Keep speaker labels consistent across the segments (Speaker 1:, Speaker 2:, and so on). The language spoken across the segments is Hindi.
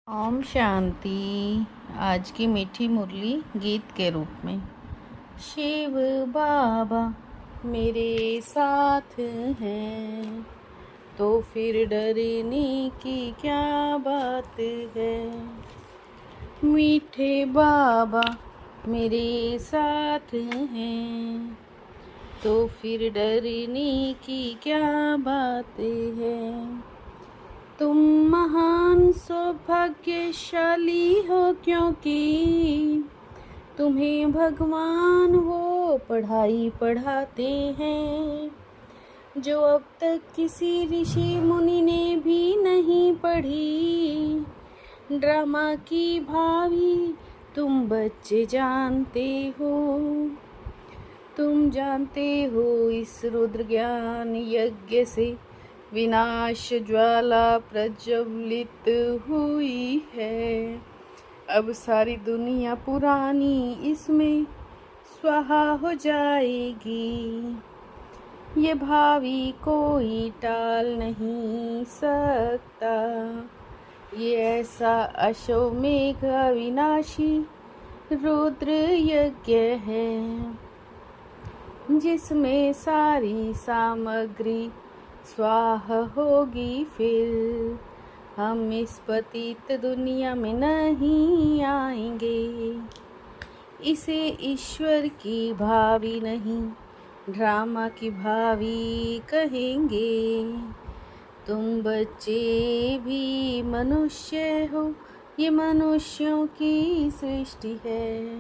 Speaker 1: ओम शांति। आज की मीठी मुरली गीत के रूप में। शिव बाबा मेरे साथ हैं तो फिर डरने की क्या बात है। मीठे बाबा मेरे साथ हैं तो फिर डरने की क्या बात है। तुम महान सौभाग्यशाली हो क्योंकि तुम्हें भगवान वो पढ़ाई पढ़ाते हैं जो अब तक किसी ऋषि मुनि ने भी नहीं पढ़ी। ड्रामा की भावी तुम बच्चे जानते हो। तुम जानते हो इस रुद्र ज्ञान यज्ञ से विनाश ज्वाला प्रज्वलित हुई है। अब सारी दुनिया पुरानी इसमें स्वाहा हो जाएगी। ये भावी कोई टाल नहीं सकता। ये ऐसा अश्वमेघ अविनाशी रुद्र यज्ञ है जिसमें सारी सामग्री स्वाह होगी। फिर हम इस पतित दुनिया में नहीं आएंगे। इसे ईश्वर की भावी नहीं ड्रामा की भावी कहेंगे। तुम बच्चे भी मनुष्य हो, ये मनुष्यों की सृष्टि है।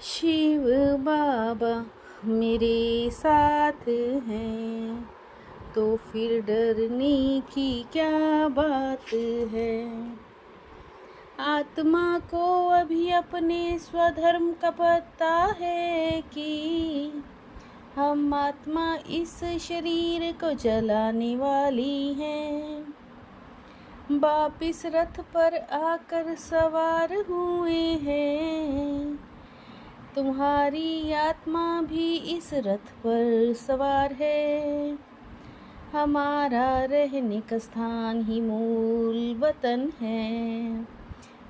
Speaker 1: शिव बाबा मेरे साथ हैं तो फिर डरने की क्या बात है। आत्मा को अभी अपने स्वधर्म का पता है कि हम आत्मा इस शरीर को जलाने वाली हैं। बाप इस रथ पर आकर सवार हुए हैं। तुम्हारी आत्मा भी इस रथ पर सवार है। हमारा रहने का स्थान ही मूल वतन है।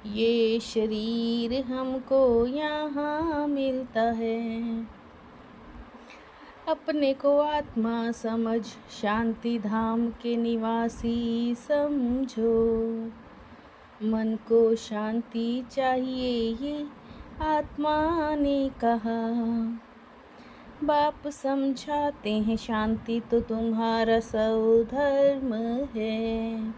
Speaker 1: ये शरीर हमको यहाँ मिलता है। अपने को आत्मा समझ शांति धाम के निवासी समझो। मन को शांति चाहिए ये आत्मा ने कहा। बाप समझाते हैं शांति तो तुम्हारा स्वधर्म है।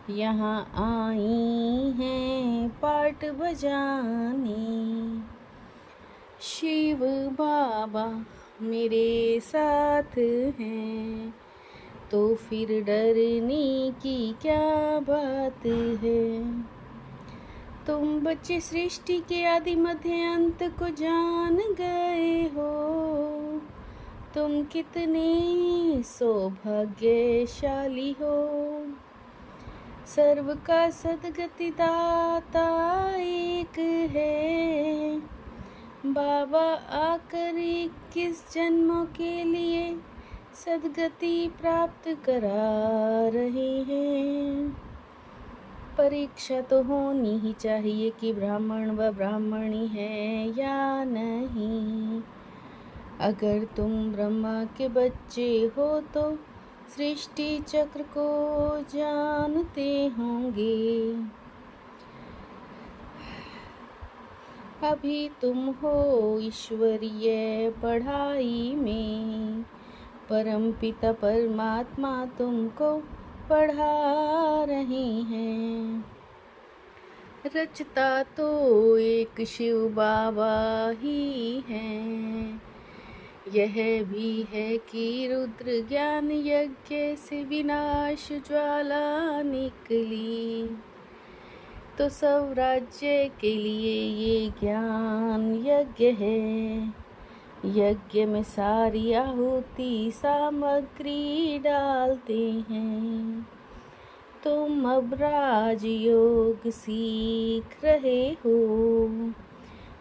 Speaker 1: यहाँ आई हैं पाठ बजाने। शिव बाबा मेरे साथ हैं तो फिर डरने की क्या बात है। तुम बच्चे सृष्टि के आदि मध्य अंत को जान गए हो। तुम कितने सौभाग्यशाली हो। सर्व का सद्गति दाता एक है। बाबा आकर 21 जन्मों के लिए सद्गति प्राप्त करा रहे हैं। परीक्षा तो होनी ही चाहिए कि ब्राह्मण व ब्राह्मणी है या नहीं। अगर तुम ब्रह्मा के बच्चे हो तो सृष्टि चक्र को जानते होंगे। अभी तुम हो ईश्वरीय पढ़ाई में। परम पिता परमात्मा तुमको पढ़ा रहे हैं। रचता तो एक शिव बाबा ही है। यह भी है कि रुद्र ज्ञान यज्ञ से विनाश ज्वाला निकली तो सब राज्य के लिए ये ज्ञान यज्ञ है। यज्ञ में सारी आहुति सामग्री डालते हैं। तुम अब राजयोग सीख रहे हो।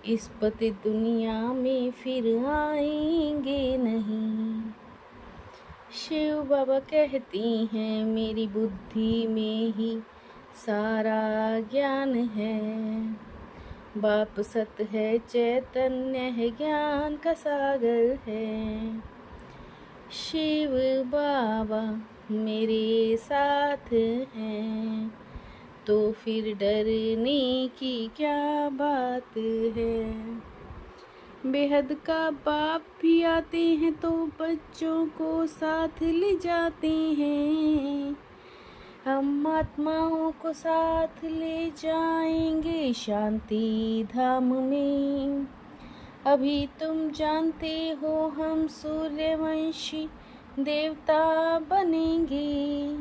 Speaker 1: इस पति दुनिया में फिर आएंगे नहीं। शिव बाबा कहती हैं मेरी बुद्धि में ही सारा ज्ञान है। बाप सत है, चैतन्य है, ज्ञान का सागर है। शिव बाबा मेरे साथ हैं, तो फिर डरने की क्या बात है। बेहद का बाप भी आते हैं तो बच्चों को साथ ले जाते हैं। हम आत्माओं को साथ ले जाएंगे शांति धाम में। अभी तुम जानते हो हम सूर्यवंशी देवता बनेंगे।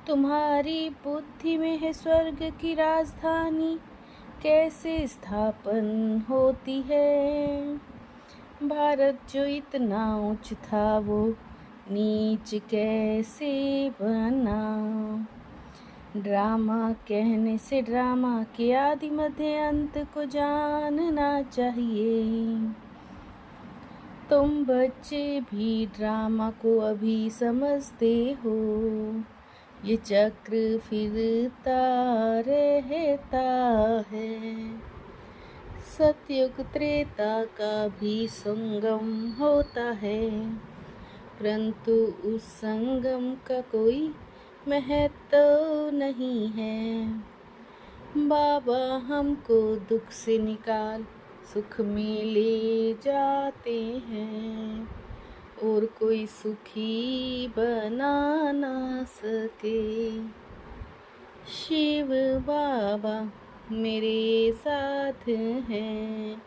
Speaker 1: तुम्हारी बुद्धि में है स्वर्ग की राजधानी कैसे स्थापन होती है। भारत जो इतना ऊंच था वो नीच कैसे बना। ड्रामा कहने से ड्रामा के आदि मध्य अंत को जानना चाहिए। तुम बच्चे भी ड्रामा को अभी समझते हो। ये चक्र फिरता रहता है। सतयुग त्रेता का भी संगम होता है, परंतु उस संगम का कोई महत्व नहीं है। बाबा हमको दुख से निकाल सुख में ले जाते हैं, और कोई सुखी बना ना सके। शिव बाबा मेरे साथ हैं,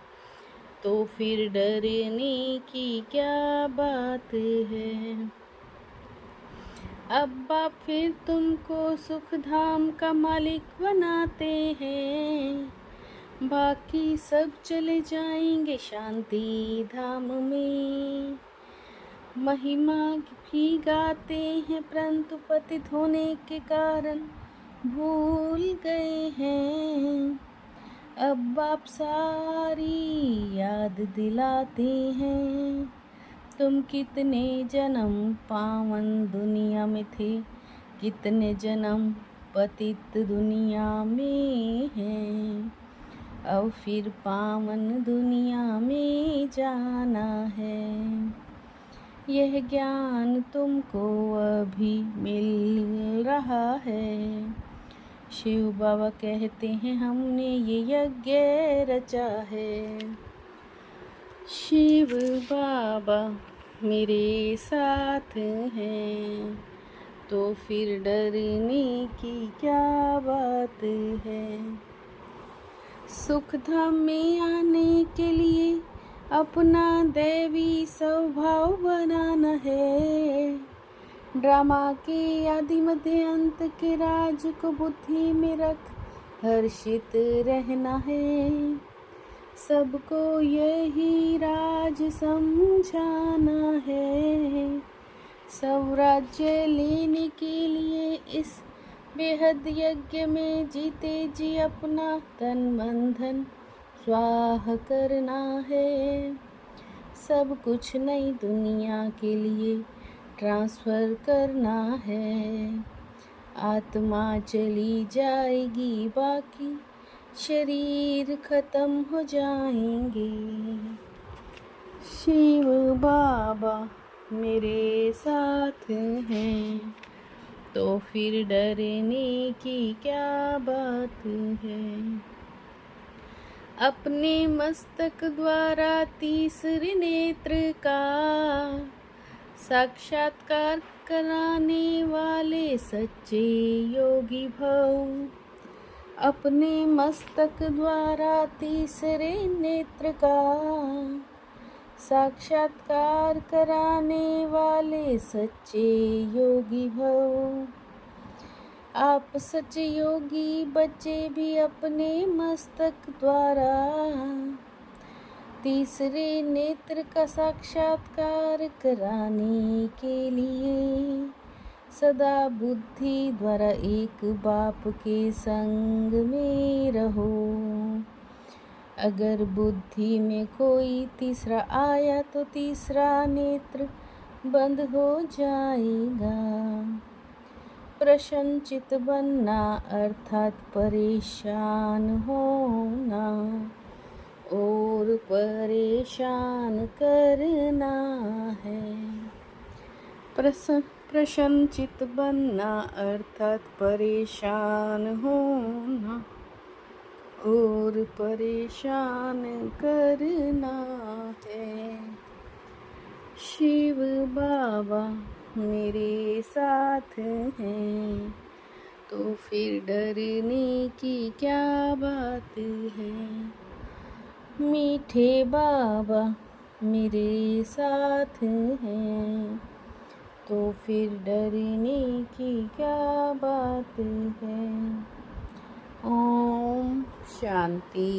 Speaker 1: तो फिर डरने की क्या बात है। अब बाप फिर तुमको सुख धाम का मालिक बनाते हैं। बाकी सब चले जाएंगे शांति धाम में। महिमा भी गाते हैं, परंतु पतित होने के कारण भूल गए हैं। अब बाप सारी याद दिलाते हैं। तुम कितने जन्म पावन दुनिया में थे, कितने जन्म पतित दुनिया में हैं। अब फिर पावन दुनिया में जाना है। यह ज्ञान तुमको अभी मिल रहा है। शिव बाबा कहते हैं हमने ये यज्ञ रचा है। शिव बाबा मेरे साथ हैं, तो फिर डरने की क्या बात है। सुख धाम में आने के लिए अपना दैवी स्वभाव बनाना है। ड्रामा के आदि मध्य अंत के राज को बुद्धि में रख हर्षित रहना है। सबको यही राज समझाना है। सब राज्य लेने के लिए इस बेहद यज्ञ में जीते जी अपना तन मन धन स्वाह करना है। सब कुछ नई दुनिया के लिए ट्रांसफर करना है। आत्मा चली जाएगी, बाकी शरीर खत्म हो जाएंगे। शिव बाबा मेरे साथ हैं, तो फिर डरने की क्या बात है। अपने मस्तक द्वारा तीसरे नेत्र का साक्षात्कार कराने वाले सच्चे योगी भव। अपने मस्तक द्वारा तीसरे नेत्र का साक्षात्कार कराने वाले सच्चे योगी भव। आप सच्चे योगी बच्चे भी अपने मस्तक द्वारा तीसरे नेत्र का साक्षात्कार कराने के लिए सदा बुद्धि द्वारा एक बाप के संग में रहो। अगर बुद्धि में कोई तीसरा आया तो तीसरा नेत्र बंद हो जाएगा। प्रसन्नचित बनना अर्थात परेशान होना और परेशान करना है। प्रसन्नचित बनना अर्थात परेशान होना और परेशान करना है। शिव बाबा मेरे साथ हैं तो फिर डरने की क्या बात है। मीठे बाबा मेरे साथ हैं तो फिर डरने की क्या बात है। ओम शांति।